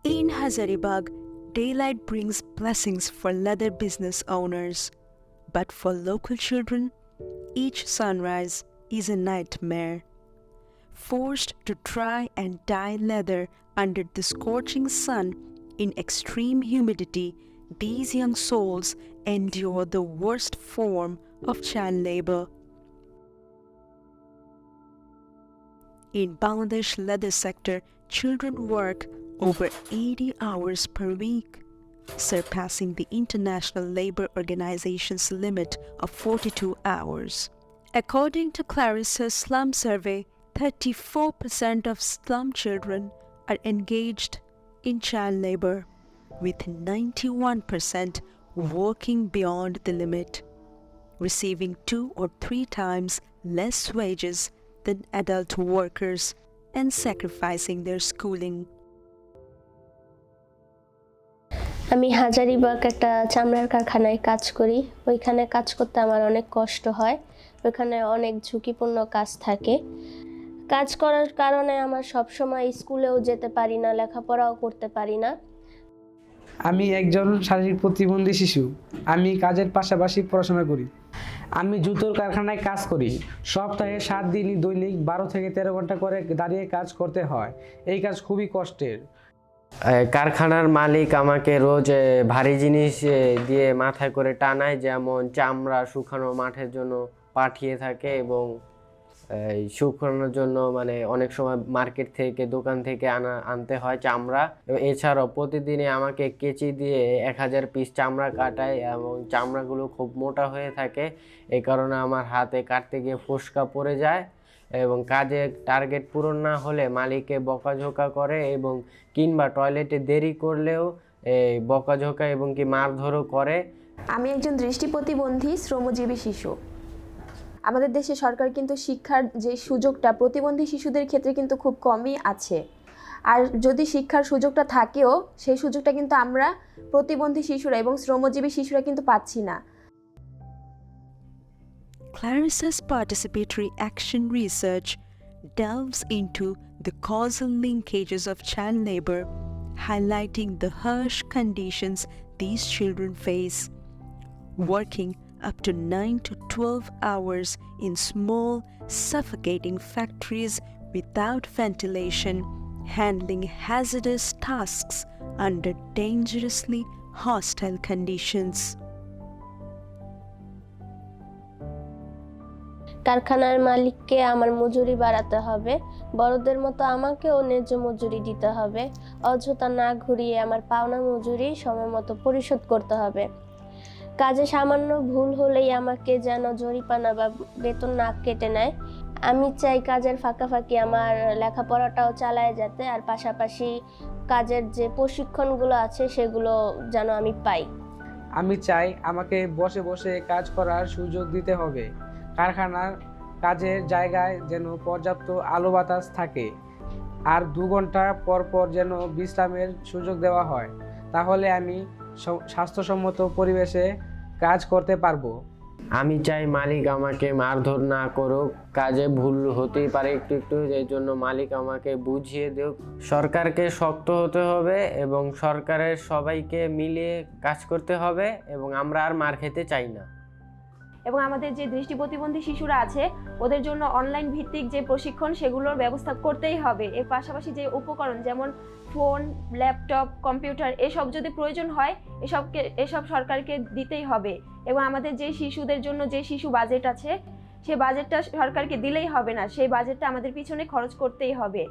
In Hazaribagh, daylight brings blessings for leather business owners. But for local children, each sunrise is a nightmare. Forced to try and dye leather under the scorching sun in extreme humidity, these young souls endure the worst form of child labor. In Bangladesh leather sector, children work over 80 hours per week, surpassing the International Labour Organization's limit of 42 hours. According to Clarissa's slum survey, 34% of slum children are engaged in child labor, with 91% working beyond the limit, receiving 2 or 3 times less wages than adult workers and sacrificing their schooling. আমি হাজারীবাগ একটা চামড়ার কারখানায় কাজ করি। ওইখানে কাজ করতে আমার অনেক কষ্ট হয়। ওইখানে অনেক ঝুঁকিপূর্ণ কাজ থাকে। কাজ করার কারণে আমার সব সময় স্কুলেও যেতে পারি না, লেখাপড়াও করতে পারি না। আমি একজন শারীরিক প্রতিবন্ধী শিশু। আমি কাজের পাশাপাশি পড়াশোনা করি। আমি জুতোর কারখানায় কাজ করি। সপ্তাহে 7 দিনই দৈনিক 12 থেকে 13 ঘন্টা করে দাঁড়িয়ে কাজ করতে হয়। এই কাজ খুবই কষ্টের। কারখানার মালিক আমাকে রোজ ভারী জিনিস দিয়ে মাথায় করে টানায়, যেমন চামড়া শুকানো মাঠের জন্য পাঠিয়ে থাকে এবং শুকানোর জন্য মানে অনেক সময় মার্কেট থেকে দোকান থেকে আনতে হয় চামড়া। এছাড়াও প্রতিদিনে আমাকে কেচি দিয়ে 1000 পিস চামড়া কাটায় এবং চামড়াগুলো খুব মোটা হয়ে থাকে। এই কারণে আমার হাতে কাটতে গিয়ে ফোসকা পড়ে যায় এবং কাজের টার্গেট পূরণ না হলে মালিককে বকাঝোকা করে এবং কিংবা টয়লেটে দেরি করলেও বকাঝোকা এবং কি মারধরও করে। আমি একজন দৃষ্টি প্রতিবন্ধী শ্রমজীবী শিশু। আমাদের দেশে সরকার কিন্তু শিক্ষার যে সুযোগটা প্রতিবন্ধী শিশুদের ক্ষেত্রে কিন্তু খুব কমই আছে। আর যদি শিক্ষার সুযোগটা থাকেও সেই সুযোগটা কিন্তু আমরা প্রতিবন্ধী শিশুরা এবং শ্রমজীবী শিশুরা কিন্তু পাচ্ছি না। Clarissa's participatory action research delves into the causal linkages of child labor, highlighting the harsh conditions these children face. Working up to 9 to 12 hours in small, suffocating factories without ventilation, handling hazardous tasks under dangerously hostile conditions. কারখানার মালিককে আমার মজুরি বাড়াতে হবে, বড়দের মতো আমাকেও ন্যায্য মজুরি দিতে হবে, অযথা না ঘুরিয়ে আমার পাওনা মজুরি সময় মতো পরিশোধ করতে হবে। কাজে সামান্য ভুল হলেই আমাকে যেন জরিমানা বা বেতন না কেটে নেয়। আমি চাই কাজের ফাঁকাফাঁকি আমার লেখাপড়াটাও চালায় যেতে, আর পাশাপাশি কাজের যে প্রশিক্ষণগুলো আছে সেগুলো যেন আমি পাই। আমি চাই আমাকে বসে বসে কাজ করার সুযোগ দিতে হবে। কারখানার কাজের জায়গায় যেন পর্যাপ্ত আলো বাতাস থাকে, আর 2 ঘন্টা পর পর যেন বিশ্রামের সুযোগ দেওয়া হয়। তাহলে আমি স্বাস্থ্যসম্মত পরিবেশে কাজ করতে পারবো। আমি চাই মালিক আমাকে মারধর না করুক। কাজে ভুল হতেই পারে একটু একটু, এই জন্য মালিক আমাকে বুঝিয়ে দেওক। সরকারকে শক্ত হতে হবে এবং সরকারের সবাইকে মিলিয়ে কাজ করতে হবে এবং আমরা আর মার খেতে চাই না। এবং আমাদের যে দৃষ্টি প্রতিবন্ধী শিশুরা আছে ওদের জন্য অনলাইন ভিত্তিক যে প্রশিক্ষণ সেগুলোর ব্যবস্থা করতেই হবে। এর পাশাপাশি যে উপকরণ যেমন ফোন, ল্যাপটপ, কম্পিউটার এসব যদি প্রয়োজন হয় এসব সরকারকে দিতেই হবে। এবং আমাদের যে শিশুদের জন্য যে শিশু বাজেট আছে সেই বাজেটটা সরকারকে দিলেই হবে না, সেই বাজেটটা আমাদের পিছনে খরচ করতেই হবে।